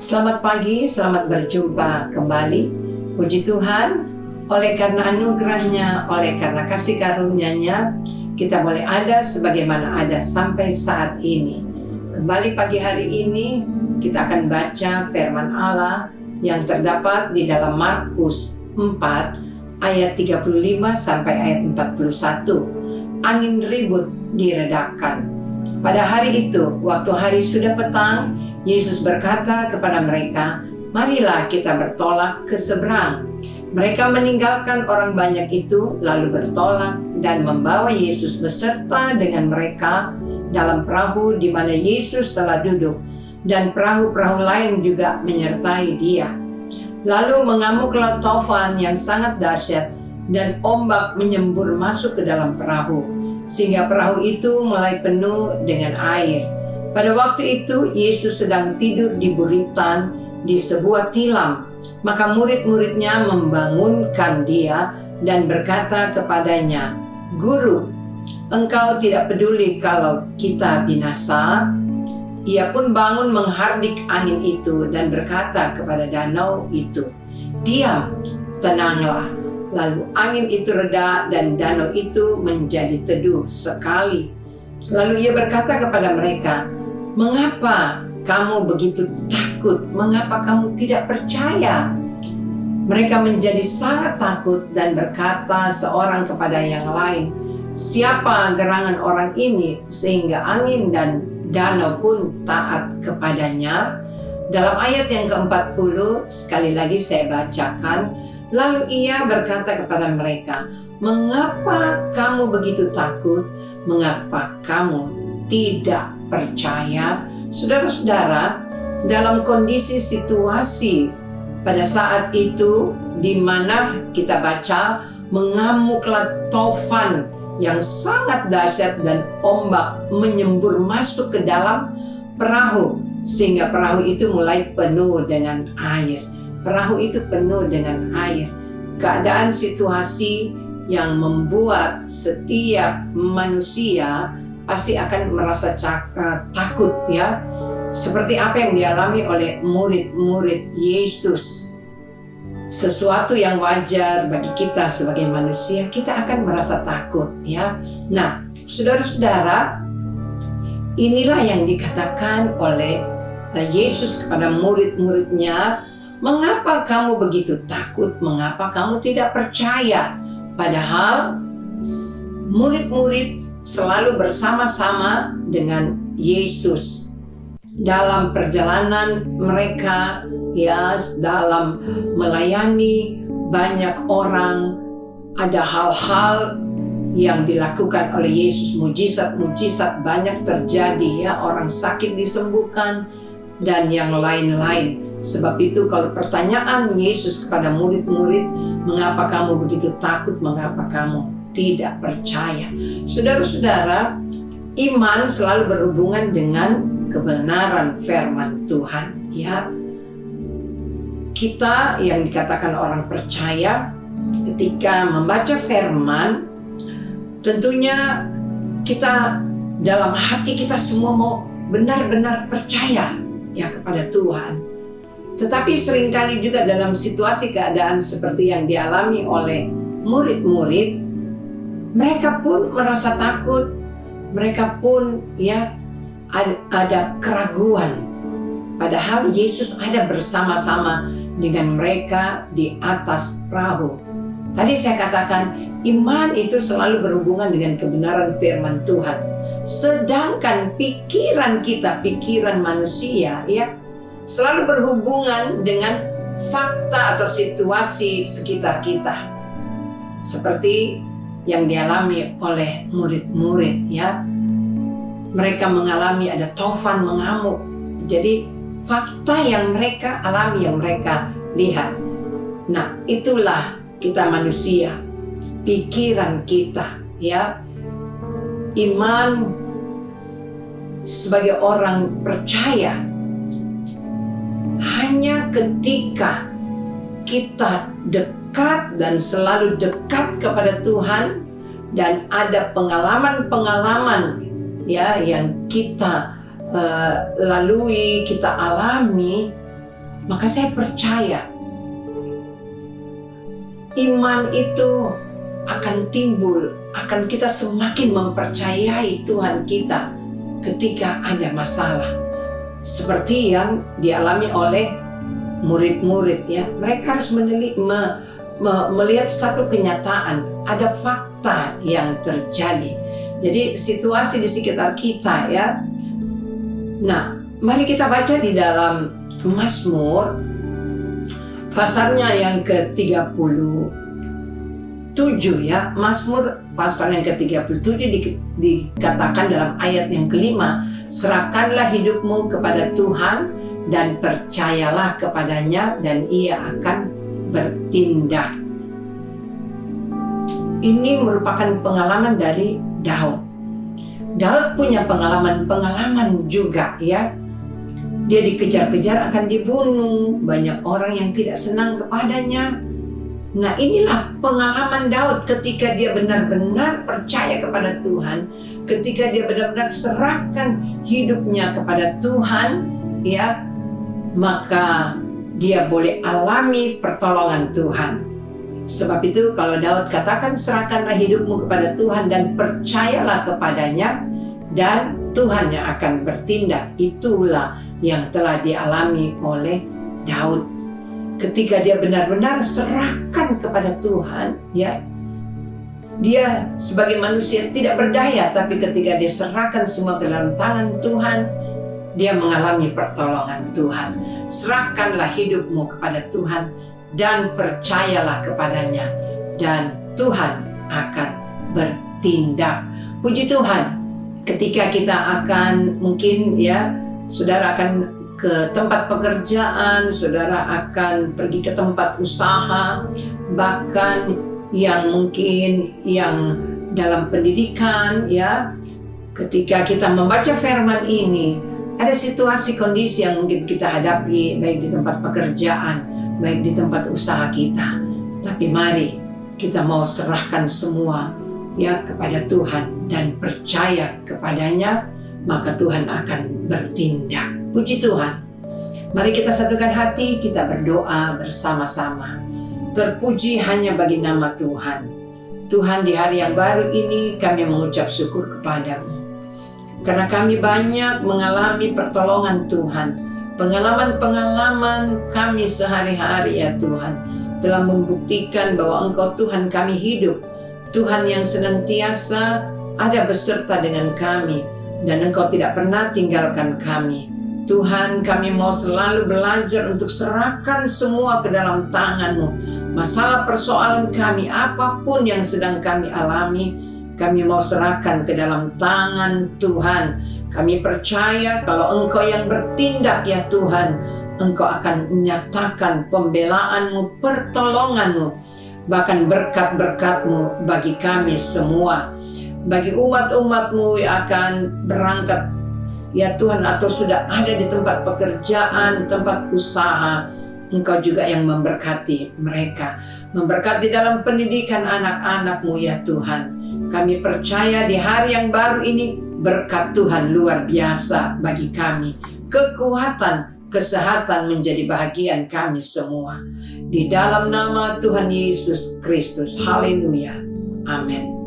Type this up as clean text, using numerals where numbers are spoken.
Selamat pagi, selamat berjumpa kembali. Puji Tuhan, oleh karena anugerahnya, oleh karena kasih karunia-Nya, kita boleh ada sebagaimana ada sampai saat ini. Kembali pagi hari ini, kita akan baca firman Allah yang terdapat di dalam Markus 4 ayat 35 sampai ayat 41. Angin ribut diredakan. Pada hari itu, waktu hari sudah petang, Yesus berkata kepada mereka, "Marilah kita bertolak ke seberang." Mereka meninggalkan orang banyak itu, lalu bertolak dan membawa Yesus beserta dengan mereka dalam perahu di mana Yesus telah duduk, dan perahu-perahu lain juga menyertai Dia. Lalu mengamuklah taufan yang sangat dahsyat, dan ombak menyembur masuk ke dalam perahu, sehingga perahu itu mulai penuh dengan air. Pada waktu itu Yesus sedang tidur di buritan di sebuah tilam. Maka murid-muridnya membangunkan Dia dan berkata kepadanya, "Guru, Engkau tidak peduli kalau kita binasa?" Ia pun bangun menghardik angin itu dan berkata kepada danau itu, "Diam, tenanglah." Lalu angin itu reda dan danau itu menjadi teduh sekali. Lalu Ia berkata kepada mereka, "Mengapa kamu begitu takut? Mengapa kamu tidak percaya?" Mereka menjadi sangat takut dan berkata seorang kepada yang lain, "Siapa gerangan orang ini sehingga angin dan danau pun taat kepadanya?" Dalam ayat yang ke-40, sekali lagi saya bacakan. Lalu Ia berkata kepada mereka, "Mengapa kamu begitu takut? Mengapa kamu tidak percaya?" Saudara-saudara, dalam kondisi situasi pada saat itu di mana kita baca mengamuklah taufan yang sangat dahsyat dan ombak menyembur masuk ke dalam perahu, sehingga perahu itu mulai penuh dengan air. Perahu itu penuh dengan air. Keadaan situasi yang membuat setiap manusia pasti akan merasa takut, ya. Seperti apa yang dialami oleh murid-murid Yesus. Sesuatu yang wajar bagi kita sebagai manusia, kita akan merasa takut, ya. Nah, saudara-saudara, inilah yang dikatakan oleh Yesus kepada murid-muridnya, "Mengapa kamu begitu takut? Mengapa kamu tidak percaya?" Padahal murid-murid selalu bersama-sama dengan Yesus dalam perjalanan mereka, ya, dalam melayani banyak orang. Ada hal-hal yang dilakukan oleh Yesus, mujizat-mujizat banyak terjadi, ya, orang sakit disembuhkan dan yang lain-lain. Sebab itu kalau pertanyaan Yesus kepada murid-murid, "Mengapa kamu begitu takut? Mengapa kamu tidak percaya?" Saudara-saudara, iman selalu berhubungan dengan kebenaran firman Tuhan, ya. Kita yang dikatakan orang percaya, ketika membaca firman, tentunya kita dalam hati kita semua mau benar-benar percaya, ya, kepada Tuhan. Tetapi seringkali juga dalam situasi keadaan seperti yang dialami oleh murid-murid, mereka pun merasa takut, mereka pun, ya, ada keraguan. Padahal Yesus ada bersama-sama dengan mereka di atas perahu. Tadi saya katakan, iman itu selalu berhubungan dengan kebenaran firman Tuhan. Sedangkan pikiran kita, pikiran manusia, ya, selalu berhubungan dengan fakta atau situasi sekitar kita. Seperti yang dialami oleh murid-murid, ya. Mereka mengalami ada taufan mengamuk. Jadi fakta yang mereka alami, yang mereka lihat. Nah, itulah kita manusia, pikiran kita, ya. Iman sebagai orang percaya hanya ketika kita dekat dan selalu dekat kepada Tuhan dan ada pengalaman-pengalaman, ya, yang kita lalui, kita alami, Maka saya percaya iman itu akan timbul, akan kita semakin mempercayai Tuhan kita ketika ada masalah. Seperti yang dialami oleh murid-murid ya, mereka harus melihat satu kenyataan, ada fakta yang terjadi. Jadi situasi di sekitar kita ya. Nah, mari kita baca di dalam Mazmur pasalnya yang ke-37 ya. Mazmur pasal yang ke-37 dikatakan dalam ayat yang kelima, serahkanlah hidupmu kepada Tuhan dan percayalah kepadanya dan ia akan bertindak. Ini merupakan pengalaman dari Daud. Daud punya pengalaman juga ya. Dia dikejar-kejar akan dibunuh, banyak orang yang tidak senang kepadanya. Nah, inilah pengalaman Daud ketika dia benar-benar percaya kepada Tuhan, ketika dia benar-benar serahkan hidupnya kepada Tuhan ya, maka dia boleh alami pertolongan Tuhan. Sebab itu kalau Daud katakan serahkanlah hidupmu kepada Tuhan dan percayalah kepadanya dan Tuhan yang akan bertindak. Itulah yang telah dialami oleh Daud. Ketika dia benar-benar serahkan kepada Tuhan ya, dia sebagai manusia tidak berdaya, tapi ketika dia serahkan semua ke dalam tangan Tuhan, dia mengalami pertolongan Tuhan. Serahkanlah hidupmu kepada Tuhan dan percayalah kepadanya dan Tuhan akan bertindak. Puji Tuhan, ketika kita akan mungkin ya, saudara akan ke tempat pekerjaan, saudara akan pergi ke tempat usaha, bahkan yang mungkin yang dalam pendidikan ya, ketika kita membaca firman ini, ada situasi kondisi yang mungkin kita hadapi baik di tempat pekerjaan, baik di tempat usaha kita. Tapi mari kita mau serahkan semua ya kepada Tuhan dan percaya kepadanya, maka Tuhan akan bertindak. Puji Tuhan. Mari kita satukan hati, kita berdoa bersama-sama. Terpuji hanya bagi nama Tuhan. Tuhan, di hari yang baru ini kami mengucap syukur kepadamu. Karena kami banyak mengalami pertolongan Tuhan. Pengalaman-pengalaman kami sehari-hari ya Tuhan telah membuktikan bahwa Engkau Tuhan kami hidup. Tuhan yang senantiasa ada beserta dengan kami. Dan Engkau tidak pernah tinggalkan kami. Tuhan, kami mau selalu belajar untuk serahkan semua ke dalam tangan-Mu. Masalah persoalan kami, apapun yang sedang kami alami, kami mau serahkan ke dalam tangan Tuhan. Kami percaya kalau Engkau yang bertindak ya Tuhan, Engkau akan menyatakan pembelaan-Mu, pertolongan-Mu, bahkan berkat-berkat-Mu bagi kami semua. Bagi umat-umat-Mu yang akan berangkat ya Tuhan, atau sudah ada di tempat pekerjaan, di tempat usaha, Engkau juga yang memberkati mereka. Memberkati dalam pendidikan anak-anak-Mu ya Tuhan. Kami percaya di hari yang baru ini berkat Tuhan luar biasa bagi kami. Kekuatan, kesehatan menjadi bahagian kami semua. Di dalam nama Tuhan Yesus Kristus. Haleluya. Amin.